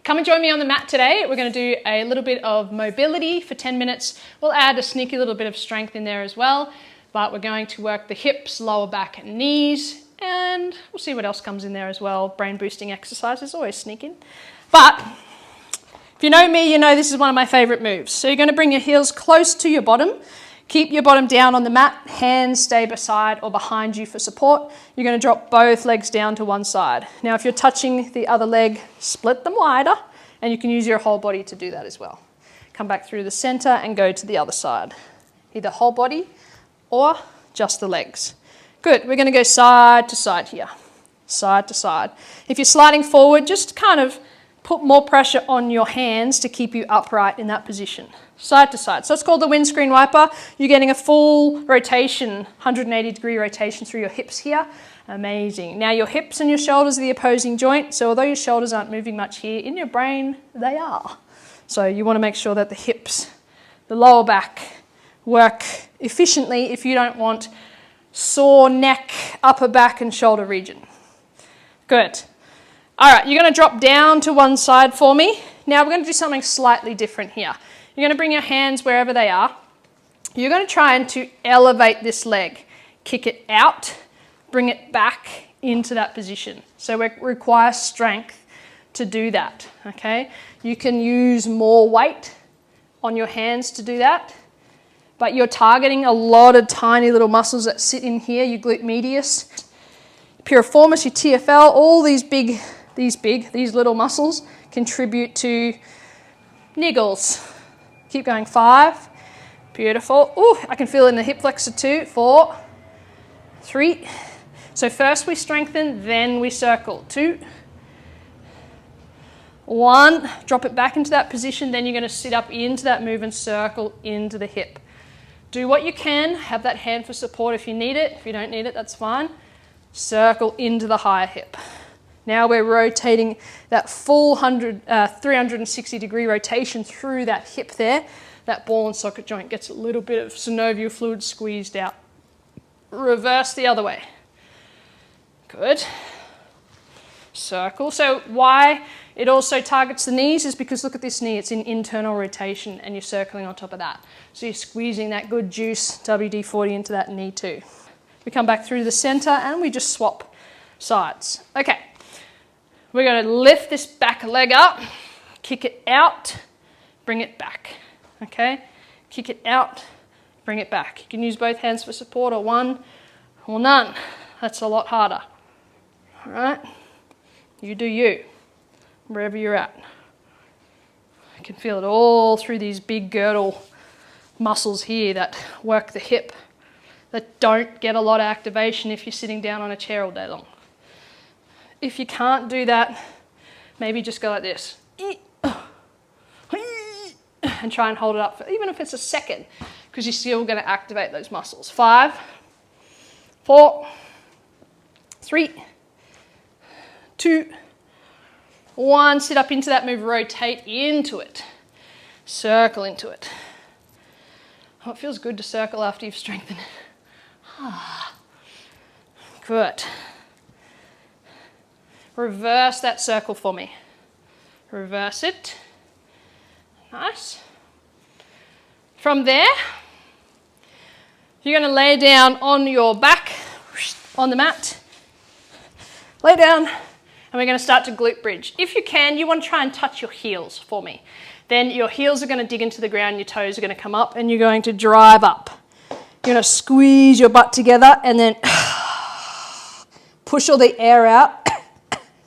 Come and join me on the mat today. We're going to do a little bit of mobility for 10 minutes. We'll add a sneaky little bit of strength in there as well, but we're going to work the hips, lower back and knees, and we'll see what else comes in there as well. Brain boosting exercises always sneak in. But if you know me, you know this is one of my favorite moves. So you're going to bring your heels close to your bottom. Keep your bottom down on the mat, hands stay beside or behind you for support. You're going to drop both legs down to one side. Now if you're touching the other leg, split them wider, and you can use your whole body to do that as well. Come back through the center and go to the other side. Either whole body or just the legs. Good, we're going to go side to side here. Side to side. If you're sliding forward, just kind of put more pressure on your hands to keep you upright in that position. Side to side. So it's called the windscreen wiper. You're getting a full rotation, 180-degree rotation through your hips here. Amazing. Now your hips and your shoulders are the opposing joint. So although your shoulders aren't moving much here, in your brain, they are. So you want to make sure that the hips, the lower back work efficiently if you don't want sore neck, upper back and shoulder region. Good. All right, you're going to drop down to one side for me. Now we're going to do something slightly different here. You're going to bring your hands wherever they are. You're going to try and to elevate this leg. Kick it out, bring it back into that position. So it requires strength to do that, okay? You can use more weight on your hands to do that, but you're targeting a lot of tiny little muscles that sit in here, your glute medius, piriformis, your TFL, all these little muscles contribute to niggles. Keep going, 5, beautiful. Ooh, I can feel it in the hip flexor 2, 4, 3. So first we strengthen, then we circle. 2, 1, drop it back into that position, then you're going to sit up into that move and circle into the hip. Do what you can, have that hand for support if you need it. If you don't need it, that's fine. Circle into the higher hip. Now we're rotating that full 360-degree rotation through that hip there. That ball and socket joint gets a little bit of synovial fluid squeezed out. Reverse the other way. Good. Circle. So why it also targets the knees is because look at this knee. It's in internal rotation and you're circling on top of that. So you're squeezing that good juice, WD-40, into that knee too. We come back through the center and we just swap sides. Okay. We're going to lift this back leg up, kick it out, bring it back, okay? Kick it out, bring it back. You can use both hands for support or one or none. That's a lot harder, all right? You do you, wherever you're at. I can feel it all through these big girdle muscles here that work the hip, that don't get a lot of activation if you're sitting down on a chair all day long. If you can't do that, maybe just go like this. And try and hold it up, for, even if it's a second, because you're still going to activate those muscles. 5, 4, 3, 2, 1. Sit up into that move, rotate into it. Circle into it. Oh, it feels good to circle after you've strengthened it. Good. Reverse that circle for me. Reverse it. Nice. From there, you're going to lay down on your back, on the mat. Lay down, and we're going to start to glute bridge. If you can, you want to try and touch your heels for me. Then your heels are going to dig into the ground, your toes are going to come up, and you're going to drive up. You're going to squeeze your butt together, and then push all the air out.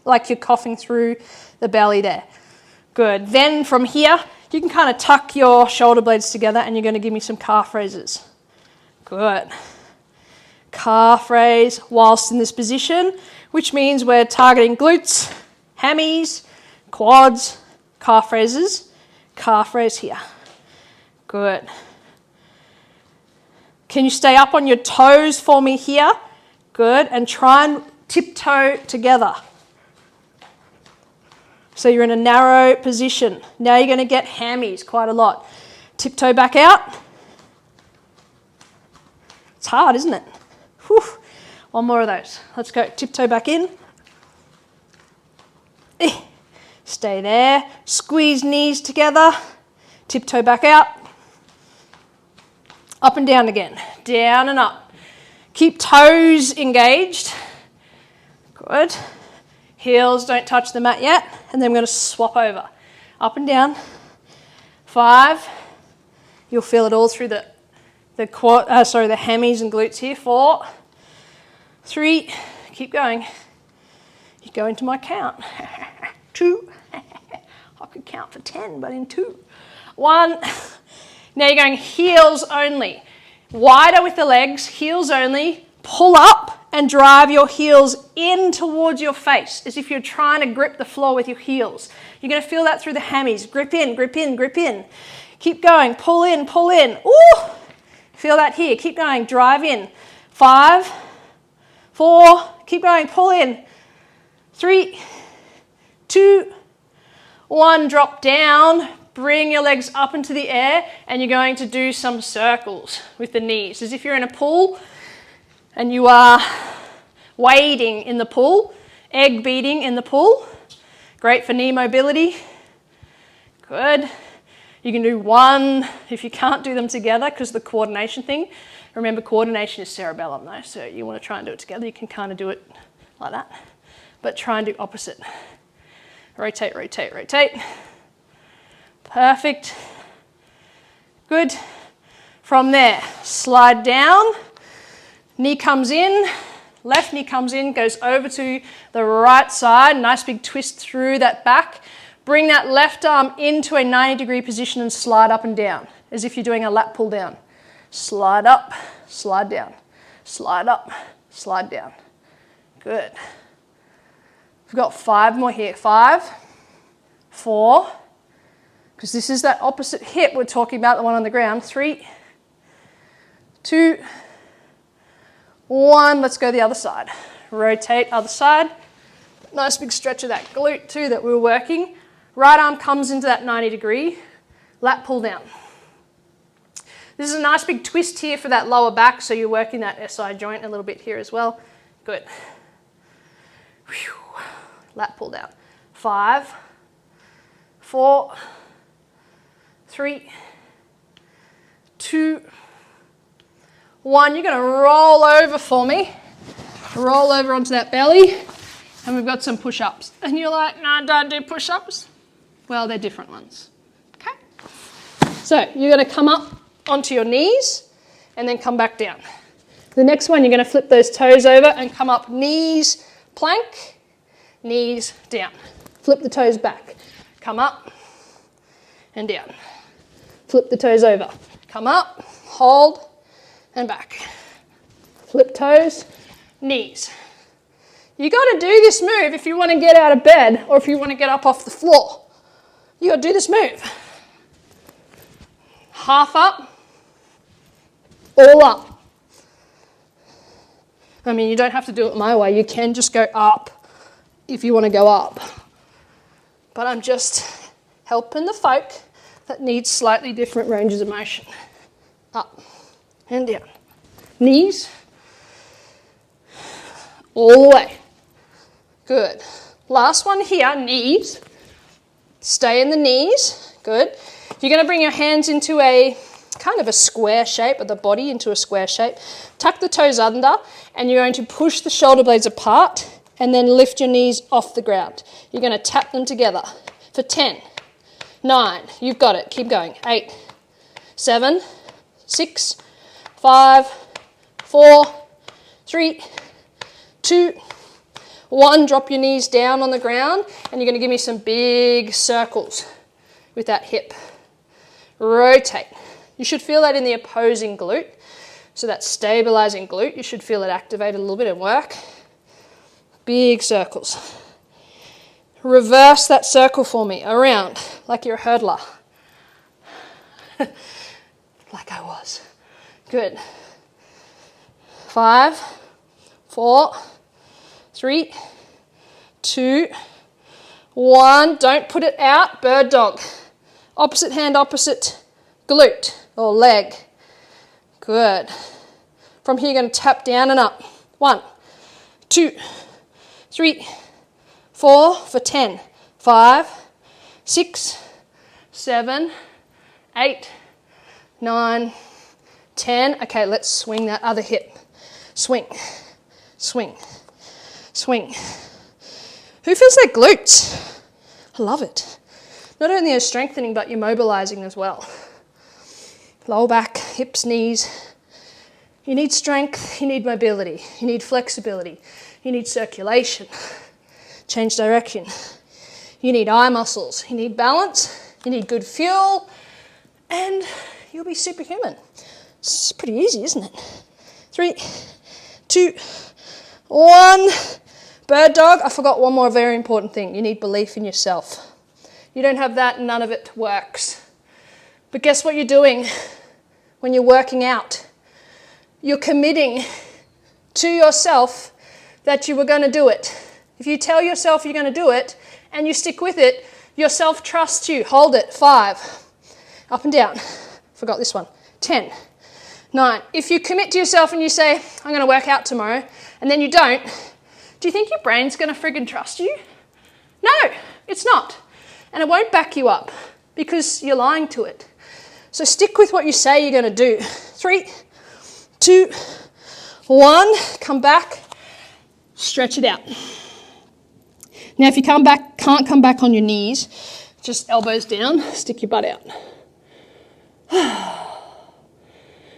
Like you're coughing through the belly there. Good. Then from here, you can kind of tuck your shoulder blades together and you're going to give me some calf raises. Good. Calf raise whilst in this position, which means we're targeting glutes, hammies, quads, calf raises, calf raise here. Good. Can you stay up on your toes for me here? Good. And try and tiptoe together. So you're in a narrow position. Now you're going to get hammies quite a lot. Tiptoe back out. It's hard, isn't it? Whew. One more of those. Let's go. Tiptoe back in. Stay there. Squeeze knees together. Tiptoe back out. Up and down again. Down and up. Keep toes engaged. Good. Heels don't touch the mat yet. And then I'm going to swap over. Up and down. 5. You'll feel it all through the hammies and glutes here. 4. 3. Keep going. You go into my count. 2. I could count for 10, but in 2. 1. Now you're going heels only. Wider with the legs, heels only. Pull up and drive your heels in towards your face as if you're trying to grip the floor with your heels. You're going to feel that through the hammies. Grip in, grip in, grip in. Keep going. Pull in, pull in. Ooh! Feel that here. Keep going. Drive in. 5, 4. Keep going. Pull in. 3, 2, 1. Drop down. Bring your legs up into the air, and you're going to do some circles with the knees, as if you're in a pool and you are wading in the pool, egg beating in the pool. Great for knee mobility. Good. You can do 1 if you can't do them together because the coordination thing. Remember, coordination is cerebellum though, so you want to try and do it together. You can kind of do it like that, but try and do opposite. Rotate, rotate, rotate. Perfect. Good. From there, slide down. Knee comes in. Left knee comes in, goes over to the right side. Nice big twist through that back. Bring that left arm into a 90-degree position and slide up and down, as if you're doing a lat pull down. Slide up, slide down. Slide up, slide down. Good. We've got 5 more here. 5, 4, because this is that opposite hip we're talking about, the one on the ground. 3, 2, 1. Let's go the other side. Rotate other side. Nice big stretch of that glute too that we were working. Right arm comes into that 90-degree. Lat pull down. This is a nice big twist here for that lower back, so you're working that SI joint a little bit here as well. Good. Whew. Lat pull down. 5, 4, 3, 2, 1. You're going to roll over for me. Roll over onto that belly. And we've got some push-ups. And you're like, no, don't do push-ups. Well, they're different ones. Okay? So you're going to come up onto your knees and then come back down. The next one, you're going to flip those toes over and come up, knees, plank, knees, down. Flip the toes back. Come up and down. Flip the toes over. Come up, hold, and back. Flip toes, knees. You got to do this move if you want to get out of bed or if you want to get up off the floor. You got to do this move. Half up, all up. I mean, you don't have to do it my way. You can just go up if you want to go up. But I'm just helping the folk that need slightly different ranges of motion. Up and down. Knees, all the way. Good. Last one here, knees. Stay in the knees. Good. You're going to bring your hands into a kind of a square shape, or the body into a square shape. Tuck the toes under, and you're going to push the shoulder blades apart and then lift your knees off the ground. You're going to tap them together for 10, 9, you've got it, keep going, 8, 7, 6, 5, 4, 3, 2, 1. Drop your knees down on the ground, and you're going to give me some big circles with that hip. Rotate. You should feel that in the opposing glute. So that stabilizing glute, you should feel it activate a little bit and work. Big circles. Reverse that circle for me, around, like you're a hurdler. Like I was. Good. 5, 4, 3, 2, 1. Don't put it out, bird dog. Opposite hand, opposite glute or leg. Good. From here, you're going to tap down and up. 1, 2, 3, 4 for 10. 5, 6, 7, 8, 9, 10. Okay, let's swing that other hip. Swing, swing, swing. Who feels their glutes? I love it. Not only are strengthening, but you're mobilizing as well. Lower back, hips, knees. You need strength, you need mobility, you need flexibility, you need circulation, change direction. You need eye muscles, you need balance, you need good fuel, and you'll be superhuman. It's pretty easy, isn't it? 3, 2, 1. Bird dog. I forgot one more very important thing. You need belief in yourself. You don't have that, none of it works. But guess what you're doing when you're working out? You're committing to yourself that you were going to do it. If you tell yourself you're going to do it and you stick with it, yourself trusts you. Hold it. 5. Up and down. Forgot this one. 10. 9. If you commit to yourself and you say, I'm going to work out tomorrow, and then you don't, do you think your brain's going to friggin' trust you? No, it's not. And it won't back you up because you're lying to it. So stick with what you say you're going to do. 3, 2, 1. Come back. Stretch it out. Now, if you can't come back on your knees, just elbows down, stick your butt out.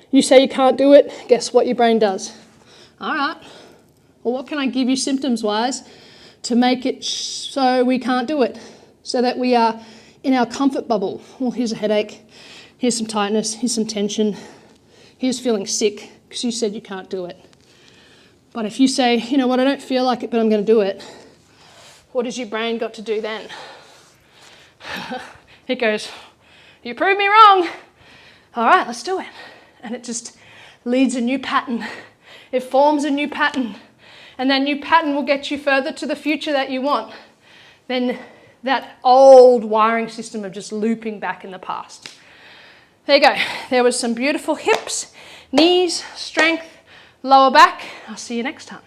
You say you can't do it, guess what your brain does? All right, well, what can I give you symptoms-wise to make it so we can't do it? So that we are in our comfort bubble. Well, here's a headache, here's some tightness, here's some tension, here's feeling sick because you said you can't do it. But if you say, you know what, I don't feel like it, but I'm going to do it, what has your brain got to do then? It goes, you proved me wrong. All right, let's do it. And it just leads a new pattern. It forms a new pattern. And that new pattern will get you further to the future that you want than that old wiring system of just looping back in the past. There you go. There was some beautiful hips, knees, strength, lower back. I'll see you next time.